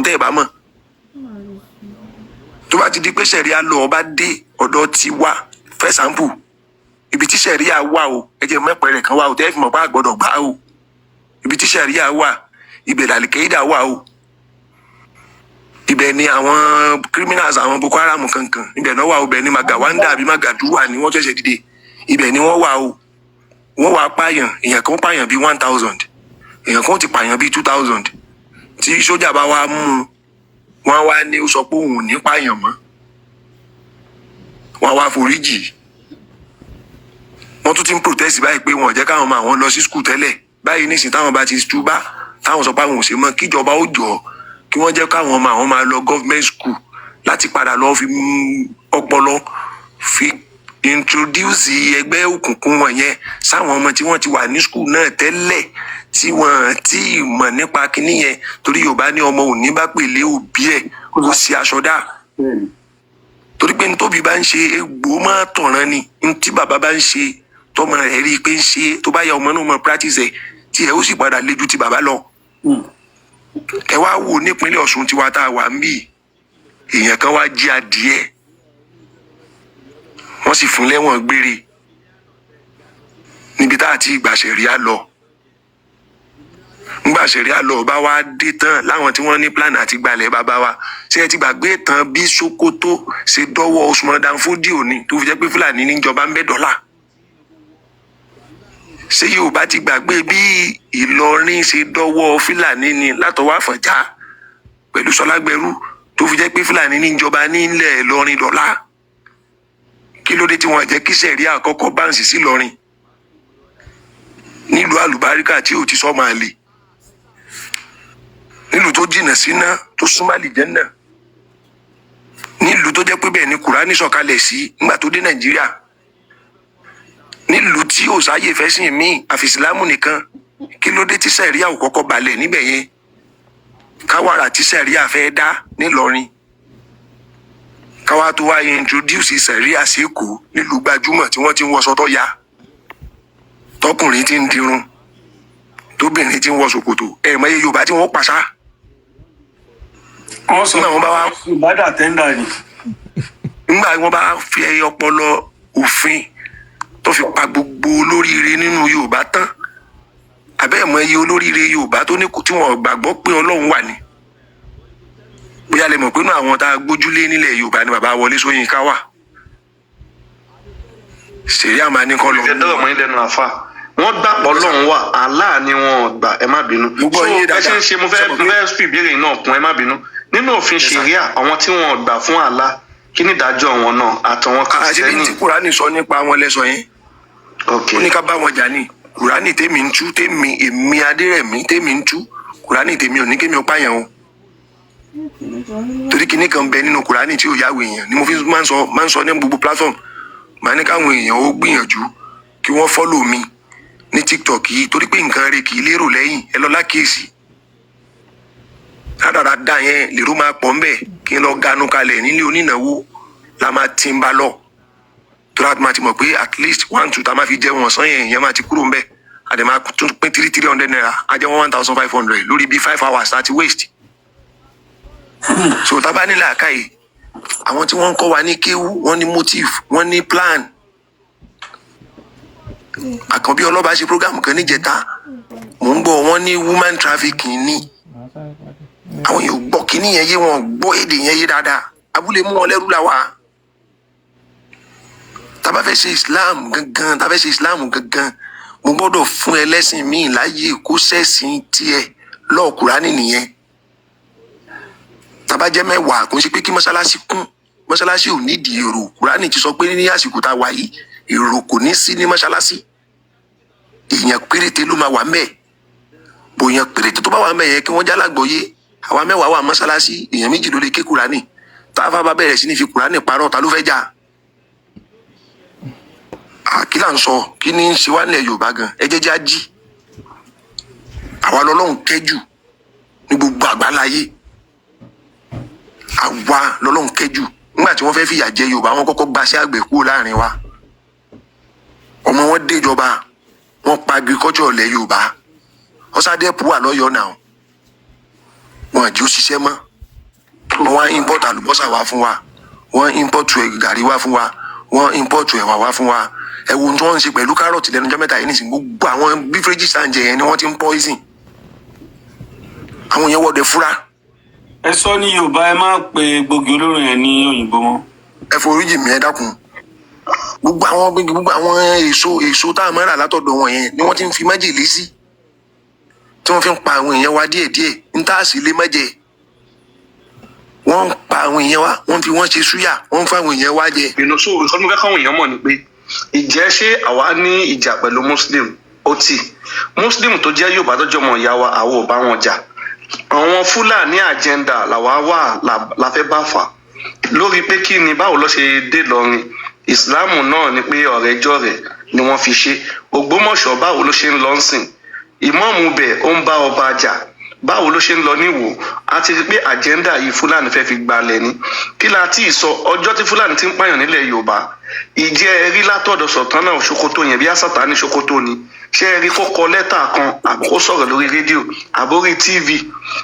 tẹ́ ẹ bá mọ̀ tó bá ti di pé sẹ̀ríà lọ ọba dé ọ̀dọ̀ ti wá fẹ́ sample ibi tí sẹ̀ríà wà o ẹ jẹ́ mẹ́pẹ̀rẹ̀ kan wà o tẹ́ ẹ fi mọ̀ pé àgbọ̀dọ̀ gbà o ibi tí sẹ̀ríà wà ibẹ̀ làlìkẹ́yìdà wà o ibẹ̀ ni àwọn criminals àwọn Boko Haram kankan ibẹ̀ náà wà o ibẹ̀ ni Magawanda àbí Magadu wà ní wọ́n ṣẹ̀ṣẹ̀ dìde ibẹ̀ ni wọ́n wà o wọ́n wà pààyàn èèyàn kan pààyàn bíi 1000 èèyàn kan ti pààyàn bíi 2000 tí sójà bá wá mú un wọ́n wá ní ó sọ pé òun ò ní pààyàn mọ́ wọ́n wá foríjì wọ́n tún ti ń protest báyìí pé wọn ò jẹ́ káwọn ọmọ àwọn lọ sí skul tẹ́lẹ̀ báyìí nísìnyí táwọn bá ti túbá táwọn sọ pé àwọn ò ṣe mọ́ kíjọba ó jọ kí wọ́n jẹ́ káwọn ọmọ àwọn máa lọ government school láti padà lọ fi ọpọlọ fi introduce ẹgbẹ́ òkùnkùn wọn yẹn sáwọn ọmọ tí wọ́n ti wà ní skul náà tẹ́lẹ̀ tí wọ́n ti mọ̀ nípa kinní yẹn torí Yorùbá ní ọmọ òní bá pèlè òbí ẹ̀ kó sí aṣọ dá torí pé ntóbi bá ń ṣe egbò máa tọ̀ràn ni ntí bàbá bá ń ṣe tọmọ rẹ̀ rí i pé ń ṣe tó bá yẹ ọmọ náà mọ practice ẹ̀ tí ẹ ó sì padà lé ju ti bàbá lọ ẹ wá wò nípínlẹ̀ Ọ̀ṣun tiwa tá a wà ń bì èèyàn kan wá jí adìẹ wọ́n sì fún lẹ́wọ̀n gbére níbi tá a ti gbà ṣẹ̀ríà lọ ńgbà ṣẹ̀ríà lọ bá wá dé tán láwọn tí wọ́n ní plan àti gbalẹ̀ bàbá wa ṣé ẹ ti gbàgbé tán bí Sokoto ṣe dọ́wọ́ Usman Dan Fodio ni tó fi jẹ́ pé Fúlàní níjọba ń bẹ dọ́là ṣé Yorùbá ti gbàgbé bí Ìlọrin ṣe dọ́wọ́ Fúlàní ni látọwọ́ Àfọ̀njá pẹ̀lú Ṣọlágbẹrú tó fi jẹ́ pé Fúlàní níjọba nílẹ̀ Ìlọrin dọ́là kí ló dé tí wọ́n jẹ́ kí ṣẹ̀ríà àkọ́kọ́ báǹsì sí Ìlọrin nílùú àlùbáríkà tí ò ti sọ máa lè nílùú tó jìnnà síná tó súnmọ́ àlìjẹ́nnà nílùú tó jẹ́ pé bẹ́ẹ̀ ni Kùránì sọ̀kalẹ̀ sí nígbà tó dé Nàìjíríà nílùú tí ò sáyè fẹ́sìn míì àfi Ìsìlámù nìkan kí ló dé tí ṣẹ̀ríà ò kọ́kọ́ balẹ̀ níbẹ̀ yẹn káwàrà tí ṣẹ̀ríà fẹ́ dá nílọrin káwá tó wá introduce ṣẹ̀ríà sí Èkó nílùú gbajúmọ̀ tí wọ́n ti ń wọṣọ tó ya tọkùnrin ti ń dirun tóbìnrin ti ń wọ ṣòkòtò ẹ̀ẹ̀mọye Yorùbá tí wọ́n pàṣá wọ́n sọ wọn bá wá ìbádà tẹ́ńdà ni. nígbà wọn bá fi ọpọlọ òfin tó fi pa gbogbo olóríire nínú Yorùbá tán àbẹ́ẹ̀mọye olóríire Yorùbá tó ní tí wọ́n gbàgbọ́ pé Ọlọ́run wà ní bóyá lè mọ̀ pé àwọn tá a gbójúlé nílẹ̀ Yorùbá ni bàbá Wọlé Ṣóyínká wà ṣẹ̀ríà máa ní kọ́ lọ. ìdẹ́dọ̀rọ̀ mọ́ ìdẹ́nu àfà wọ́n gbàpọ̀ Ọlọ́run wà Allah ni wọ́n gbà ẹ má bínú. gbogbo yín dáadáa so ẹ ṣe ń ṣe mo fẹ́ fi ìbéèrè náà kún ẹ má bínú nínú òfin ṣẹ̀ríà àwọn tí wọ́n gbà fún Allah kí ni ìdájọ́ wọn náà àtàwọn Kristẹni. àti tí Kùránì sọ nípa wọn lẹ́sọ yẹn ó ní ká bá wọn jà ní Kùránì tèmi ń tú èmi Adérẹ̀mí tèmi ń tú Kùránì tèmi ò ní kémi ó pààyàn o torí kinní kan bẹ nínú Kùránì tí ò yáwó èèyàn ni mo fi máa ń sọ ní gbogbo platform màá ní káwọn èèyàn ó gbìyànjú kí wọ́n follow mi ní TikTok yìí torí pé nǹkan rẹ̀ kì í lérò lẹ́yìn ẹ lọ lákèésì dáadáa yẹn lèrò máa pọ̀ ń bẹ̀ kí n lọ ganu kalẹ̀ nílé onínáwó la máa ti ń bá lọ torí àti máa ti mọ̀ pé at least 1-2 tá a máa fi jẹ́ wọn sàn yẹn máa ti kúrò ń bẹ̀ àdè máa tún pín 300 naira á jẹ́ 1500 lórí bíi 5 hours láti waste so tá a bá nílẹ̀ àkàyè àwọn tí wọ́n ń kọ́ wa ní kéwú wọ́n ní motive wọ́n ní plan Àkànbí Ọlọ́ba ṣe program kan níjẹta mò ń gbọ́ wọ́n ní woman trafficking ní àwọn yóò gbọ́ kíní yẹn yé wọn gbọ́ èdè yẹn yé dáadáa abúlé mú wọn lẹ́rú làwà tá bá fẹ́ ṣe Islam gangan mo gbọ́dọ̀ fún ẹlẹ́sìn míì láyè kó ṣẹ̀sìn tiẹ̀ lọ́ọ̀ Kùránì nìyẹn tá bá jẹ́ 10 kò ń ṣe pé kí mọ́ṣáláṣí kún mọ́ṣáláṣí ò nídìí èrò Kùránì ti sọ pé ní àsìkò tá a wà yìí èrò kò ní sí ní mọ́ṣáláṣí èèyàn péréte ló máa wà mẹ́ẹ̀ bòyàn péréte tó bá wà mẹ́ẹ̀ yẹn kí wọ́n jálàgbọ́yé àwa 10 wà mọ́ṣáláṣí èèyàn 2 ló lè ké Kùránì tá a bá bẹ̀rẹ̀ sí ní fi Kùránì parọ́ ta ló fẹ́ jà kí là ń sọ kí ní í ṣe wá nílẹ̀ Yorùbá gan ẹ jẹ́ já jí àwa lọ́lọ́run kẹ́jù ní gbogbo àgbáláyé àwa lọ́lọ́run kẹ́jù nígbà tí wọ́n fẹ́ fìyà jẹ Yorùbá wọn kọ́kọ́ gbaṣẹ́ àgbẹ̀ kúrò láàrin wa ọmọ wọn déjọba wọn pa agriculture lẹ̀ Yorùbá ọ̀sádẹ́pù wà lọ́yọ̀ọ́ náà wọn àjẹ́ òṣìṣẹ́ mọ́ wọ́n import àlùbọ́sà wá fún wa, wọ́n import gàrí wá fún wa, wọ́n import ẹ̀wà wá fún wa. Ẹ wo ohun tí wọ́n ń ṣe pẹ̀lú kárọ̀tì lẹ́nu ọjọ́ mẹ́ta yìí nísìnyí, gbogbo àwọn bífẹ́jì sáǹjẹ yẹn ni wọ́n ti ń poison. Àwọn yẹn wọ́dẹ fúra. Ẹ sọ ní Yorùbá, ẹ má pe gbòógì olóró yẹn ní òyìnbó mọ́. Ẹ foríjì mi, ẹ dákun. Gbogbo àwọn èso tá a máa rà látọ̀dọ̀ wọn yẹn ni wọ́n ti ń fi májèlé sí, tí wọ́n fi ń pa àwọn èèyàn wa díẹ̀díẹ̀ ń tá a sì lé mẹ́jẹ. Wọ́n ń pa àwọn èèyàn wa, wọ́n fi wọ́n ṣe súyà, wọ́n ń fa àwọn èèyàn wa jẹ. So nǹkan tó fẹ́ káwọn èèyàn mọ̀ ni pé ìjẹ́ ṣé àwa ní ìjà pẹ̀lú Muslim ó tì Muslim tó jẹ́ Yorùbá tó jọmọ ìyá wa àwọn ò bá wọn jà. Àwọn Fúlàní àjẹ́ndà làwa wà la fẹ́ bá fà lórí pé kí ni báwo ló ṣe dé lọrin. Ìsìláàmù náà ni pé ọ̀rẹ́jọ̀rẹ́ ni wọ́n fi ṣe. Ògbómọ̀ṣọ́ báwo ló ṣe ń lọ sìn. Ìmáàmù bẹ̀ ó ń bá ọba jà. Báwo ló ṣe ń lọ níwò. A ti rí pé àjẹ́ndà yìí Fúlàní fẹ́ fi gbalẹ̀ ni. Kí la ti sọ ọjọ́ tí Fúlàní ti ń pààyàn nílẹ̀ Yorùbá. Ìjẹ́ rí látọ̀dọ̀ Sultana of Sokoto yẹn bí àsàtà ní Sokoto ni. Ṣé ẹ rí kó kọ lẹ́tà kan àbí kó sọ̀rọ̀ lórí rédíò àbórí TV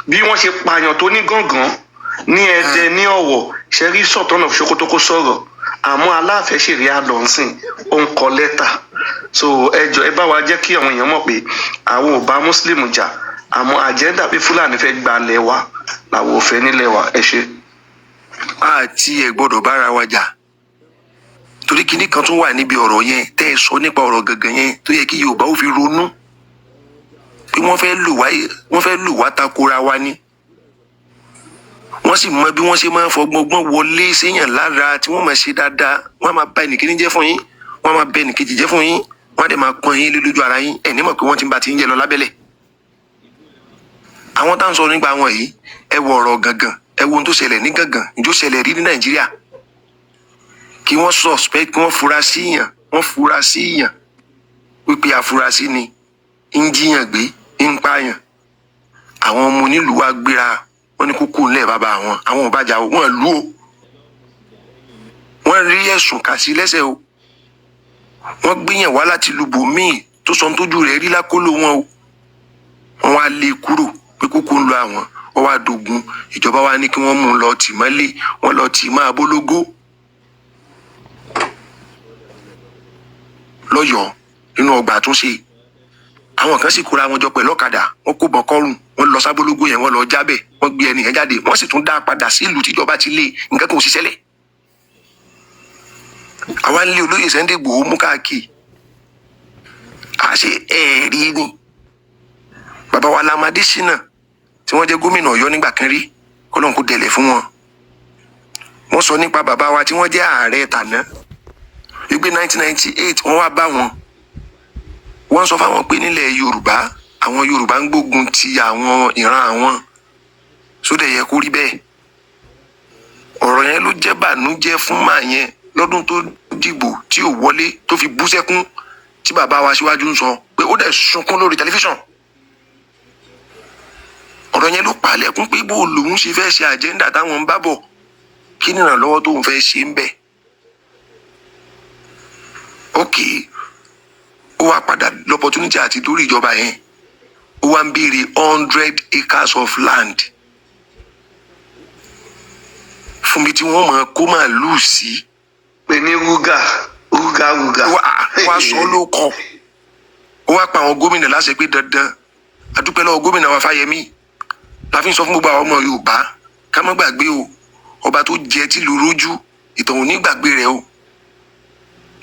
bí wọ́n ṣe pààyàn tó ní gángan ní Ẹdẹ ní Ọ̀wọ̀. Ṣé rí Sultana of Sokoto kó sọ̀rọ̀ àmọ́ Aláàfẹ́ ṣèrè àlọ́nsìn ó ń kọ lẹ́tà. So ẹ bá wa jẹ́ kí àwọn èèyàn mọ̀ pé àwọn ò bá Muslim jà àmọ́ àjẹ́ndà pé Fúlàní fẹ́ gbalẹ̀ wa làwọn ò fẹ́ nílẹ̀ wa. Ẹ ṣe. Àti ẹ gbọ́dọ̀ bára wa jà, torí kinní kan tún wà níbi ọ̀rọ̀ yẹn tẹ́ ẹ sọ nípa ọ̀rọ̀ gangan yẹn tó yẹ kí Yorùbá ó fi ronú pé wọ́n fẹ́ lò wá takora wa ni. Wọ́n sì mọ bí wọ́n ṣe máa ń fọgbọ́n wọlé séèyàn lára tí wọ́n máa ṣe dáadáa. Wọ́n máa bà ẹnìkíní jẹ́ fún yín, wọ́n máa bẹ ẹnìkejì jẹ́ fún yín, wọ́n á dẹ̀ máa pọ́n yín lójú ara yín. Ẹ ní mọ̀ pé wọ́n ti ń ba ti ń jẹ lọ lábẹ́lẹ̀. Àwọn tá à ń sọ nípa wọn yìí, ẹ wo ọ̀rọ̀ gangan, ẹ wo ohun tó ṣẹlẹ̀ ní gangan, ìjó ṣẹlẹ̀ rí ní Nàìjíríà. Kí wọ́n suspect, kí wọ́n fura sí yàn wípé afurasí ni ń jíyàn gbé, ń pààyàn. Àwọn ọmọ onílùú wa gbéra, wọ́n ní kókó ńlẹ̀ bàbá àwọn òbájà wọn lù ó. Wọ́n rí ẹ̀sùn kà sí lẹ́sẹ̀ o. Wọ́n gbéyàn wá láti lu bòmíì tó sọ tójú rẹ̀ rí lákòlò wọn o. Wọ́n wá lé kúrò pé kókó ń lo àwọn, wọ́n wá dogun. Ìjọba wa ní kí wọ́n mú un lọ tì mọ́lé, wọ́n lọ tì máa bólógó lọ́yọ̀ọ́ nínú ọgbà àtúnṣe. Àwọn kan sì kóra wọn jọ pẹ̀lú ọ̀kadà, wọ́n kó bọ̀ kọ́rùn, wọ́n lọ sábólógó yẹn, wọ́n lọ jábẹ̀, wọ́n gbé ẹnìyẹn jáde, wọ́n sì tún dá padà sí ìlú tíjọba ti lé. Nǹkan kan ò sì ṣẹlẹ̀. Àwa ń lé olóyè Sunday Igboho mú káàkiri. Àṣé ẹ̀ẹ́rí ni. Bàbá wa Lam Adésínà tí wọ́n jẹ́ gómìnà Ọ̀yọ́ nígbà kan rí, kọ́lọ́n kó dẹ̀lẹ̀ fún wọn. Wọ́n sọ nípa bàbá wa tí wọ́n jẹ́ ààrẹ tàná wípé 1998 wọ́n wá bá wọn. Wọ́n sọ fáwọn pé nílẹ̀ Yorùbá àwọn Yorùbá ń gbógun ti àwọn ìran àwọn. Sódẹ̀ yẹ kó rí bẹ́ẹ̀. Ọ̀rọ̀ yẹn ló jẹ́ bànújẹ́ fún màá yẹn lọ́dún tó dìbò tí ò wọlé tó fi bú sẹ́kún tí bàbá wa Síwájú ń sọ pé ó dẹ̀ sunkún lórí tẹlifíṣàn. Ọ̀rọ̀ yẹn ló pa lẹ́kún pé bó lòun ṣe fẹ́ ṣe àjẹ́ndà táwọn ń bá bọ̀, kí ni ìrànlọ́wọ́ tóun fẹ́ ṣe ń bẹ̀. Okay, ó wá padà l'opportunity àti dórí ìjọba yẹn, ó wá ń béèrè 100 acres of land fún mi tí wọ́n mọ̀ kó máa lù sí. Pé ní rúgà. Wá sọ ló kọ. Ó wá pa àwọn gómìnà láṣẹ pé dandan. Adúpẹ́ lọ́wọ́ gómìnà wa Fáyẹmí la fi ń sọ fún gbogbo àwọn ọmọ Yorùbá ká má gbàgbé o, ọba tó jẹ tìlú rójú, ìtàn ò ní gbàgbé rẹ̀ o.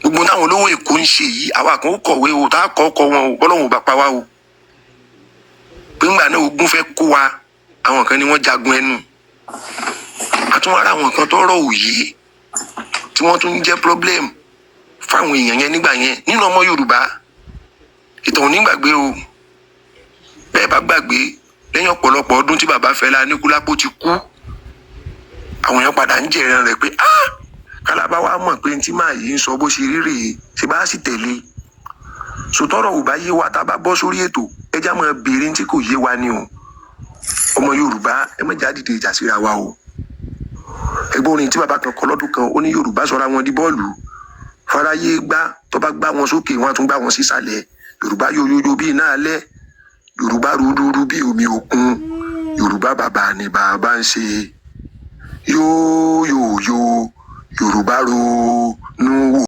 Gbogbo táwọn olówó Èkó ń ṣe yìí, àwa kan ó kọ̀wé o, tá a kọ́ wọn o, bọ́lọ́hun ò bá pa wá o. Pé ńgbà náà ogun fẹ́ kó wa, àwọn kan ni wọ́n jagun ẹnu. Àtúnwárà àwọn kan tọ́rọ̀ òye tí wọ́n tún jẹ́ problem fáwọn èèyàn yẹn nígbà yẹn nínú ọmọ Yorùbá. Ìtàn ò ní gbàgbé o. Bẹ́ẹ̀ bá gbàgbé, lẹ́yìn ọ̀pọ̀lọpọ̀ ọdún tí bàbá Fẹlá Aníkúlápó ti kú, àwọn èèyàn padà ń jẹ̀rẹ̀ rẹ̀ pé kálábá wa mọ̀ pé tí màá yìí ń sọ bó ṣe rí rèé, ṣe bá sì tẹ̀lé. Sòtọ́rọ̀ ò bá yé wa tá a bá bọ́ sórí ètò, ẹjá máa béèrè tí kò yé wa ni o. Ọmọ Yorùbá ẹ má já dìde ìjà síra wa o. Ẹgbọ́n orin tí bàbá kan kọ lọ́dún kan, ó ní Yorùbá sọra wọn di bọ́ọ̀lù. Fáráyé gbá, tó bá gbá wọn sókè, wọ́n á tún gbá wọn sísàlẹ̀. Yorùbá yóyóyó bí iná alẹ́, Yorùbá rúdúrú bí omi òkun, Yorùbá bàbá ni bàbá ń ṣe. yóò Yorùbá ronú wò.